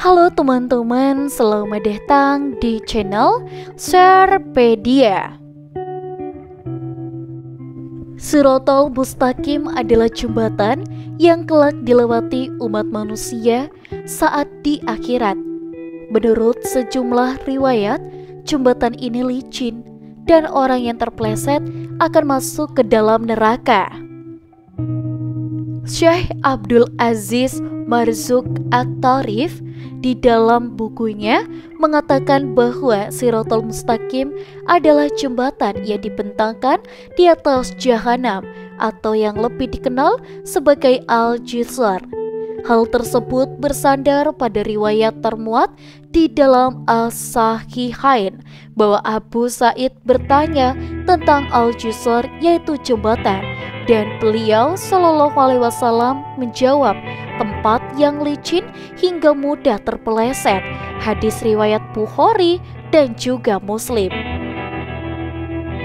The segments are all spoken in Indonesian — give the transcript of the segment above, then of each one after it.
Halo teman-teman, selamat datang di channel Sharepedia. Shiratal Mustaqim adalah jembatan yang kelak dilewati umat manusia saat di akhirat. Menurut sejumlah riwayat, jembatan ini licin dan orang yang terpleset akan masuk ke dalam neraka. Syekh Abdul Aziz Marzuq At-Tarif di dalam bukunya mengatakan bahwa Shiratal Mustaqim adalah jembatan yang dibentangkan di atas jahanam atau yang lebih dikenal sebagai Al-Jisr. Hal tersebut bersandar pada riwayat termuat di dalam As-Sahihain bahwa Abu Sa'id bertanya tentang Al-Jisr, yaitu jembatan, dan beliau Shallallahu Alaihi Wasallam menjawab, tempat yang licin hingga mudah terpeleset. Hadis riwayat Bukhari dan juga Muslim.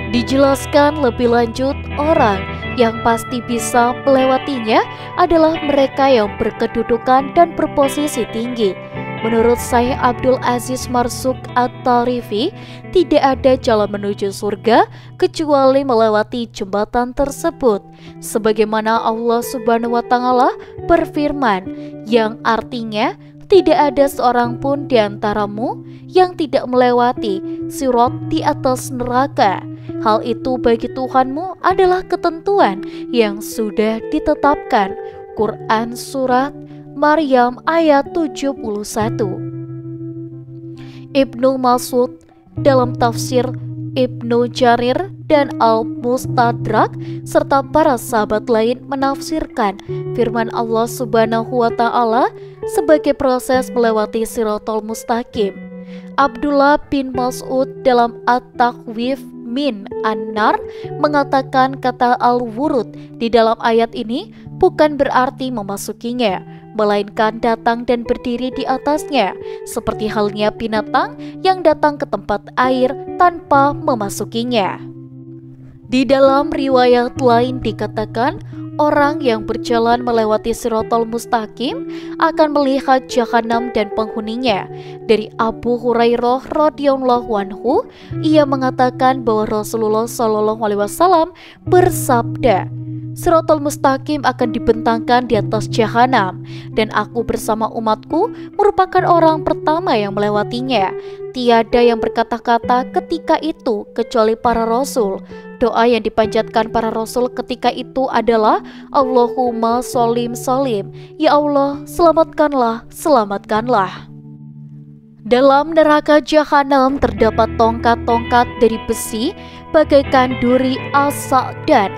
Dijelaskan lebih lanjut, orang yang pasti bisa melewatinya adalah mereka yang berkedudukan dan berposisi tinggi. Menurut Syekh Abdul Aziz Marzuq At-Tarifi, tidak ada jalan menuju surga kecuali melewati jembatan tersebut. Sebagaimana Allah Subhanahu wa Ta'ala berfirman, yang artinya tidak ada seorang pun di antaramu yang tidak melewati sirat di atas neraka. Hal itu bagi Tuhanmu adalah ketentuan yang sudah ditetapkan. Quran Surat Maryam ayat 71. Ibnu Mas'ud dalam tafsir Ibnu Jarir dan Al-Mustadrak serta para sahabat lain menafsirkan firman Allah Subhanahu wa Ta'ala sebagai proses melewati Shiratal Mustaqim. Abdullah bin Mas'ud dalam At-Takhwif min An-Nar mengatakan kata Al-Wurud di dalam ayat ini bukan berarti memasukinya, melainkan datang dan berdiri di atasnya, seperti halnya binatang yang datang ke tempat air tanpa memasukinya. Di dalam riwayat lain dikatakan, orang yang berjalan melewati Shiratal Mustaqim akan melihat jahanam dan penghuninya. Dari Abu Hurairah radhiyallahu anhu, ia mengatakan bahwa Rasulullah Shallallahu Alaihi Wasallam bersabda, Shiratal Mustaqim akan dibentangkan di atas jahanam, dan aku bersama umatku merupakan orang pertama yang melewatinya. Tiada yang berkata-kata ketika itu kecuali para rasul. Doa yang dipanjatkan para rasul ketika itu adalah Allahumma sholim sholim, ya Allah selamatkanlah, selamatkanlah. Dalam neraka jahanam terdapat tongkat-tongkat dari besi bagaikan duri as-sa'dan.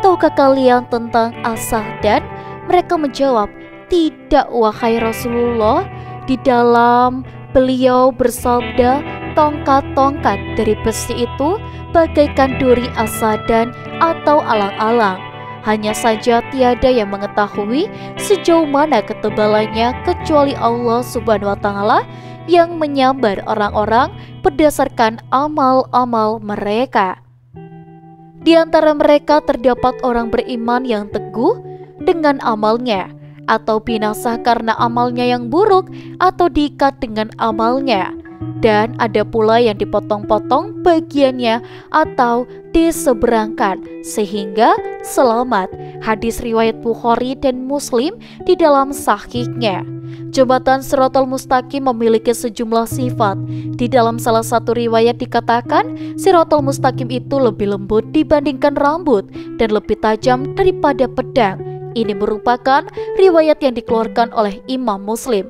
Tahukah kalian tentang as-sa'dan? Mereka menjawab, tidak wahai Rasulullah. Di dalam beliau bersabda, tongkat-tongkat dari besi itu bagaikan duri as-sa'dan atau alang-alang. Hanya saja tiada yang mengetahui sejauh mana ketebalannya kecuali Allah Subhanahu wa Ta'ala yang menyambar orang-orang berdasarkan amal-amal mereka. Di antara mereka terdapat orang beriman yang teguh dengan amalnya, atau binasa karena amalnya yang buruk, atau diikat dengan amalnya. Dan ada pula yang dipotong-potong bagiannya atau diseberangkan sehingga selamat. Hadis riwayat Bukhari dan Muslim di dalam sahihnya. Jembatan Shiratal Mustaqim memiliki sejumlah sifat. Di dalam salah satu riwayat dikatakan Shiratal Mustaqim itu lebih lembut dibandingkan rambut dan lebih tajam daripada pedang. Ini merupakan riwayat yang dikeluarkan oleh Imam Muslim.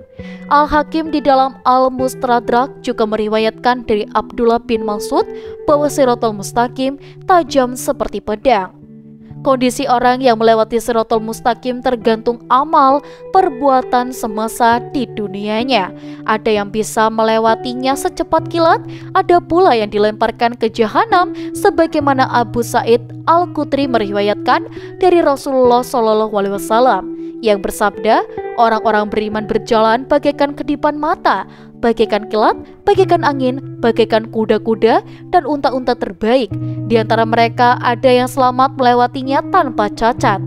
Al-Hakim di dalam Al-Mustadrak juga meriwayatkan dari Abdullah bin Mas'ud bahwa Shiratal Mustaqim tajam seperti pedang. Kondisi orang yang melewati Shiratal Mustaqim tergantung amal perbuatan semasa di dunianya. Ada yang bisa melewatinya secepat kilat, ada pula yang dilemparkan ke jahanam sebagaimana Abu Sa'id Al-Khudri meriwayatkan dari Rasulullah Shallallahu Alaihi Wasallam yang bersabda, orang-orang beriman berjalan bagaikan kedipan mata, bagaikan kilat, bagaikan angin, bagaikan kuda-kuda dan unta-unta terbaik. Di antara mereka ada yang selamat melewatinya tanpa cacat.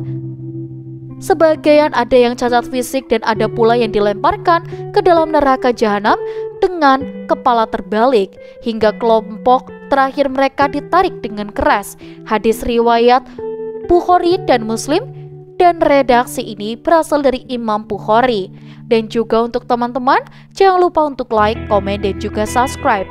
Sebagian ada yang cacat fisik dan ada pula yang dilemparkan ke dalam neraka jahanam dengan kepala terbalik, hingga kelompok terakhir mereka ditarik dengan keras. Hadis riwayat Bukhari dan Muslim, dan redaksi ini berasal dari Imam Bukhari. Dan juga untuk teman-teman, jangan lupa untuk like, komen, dan juga subscribe.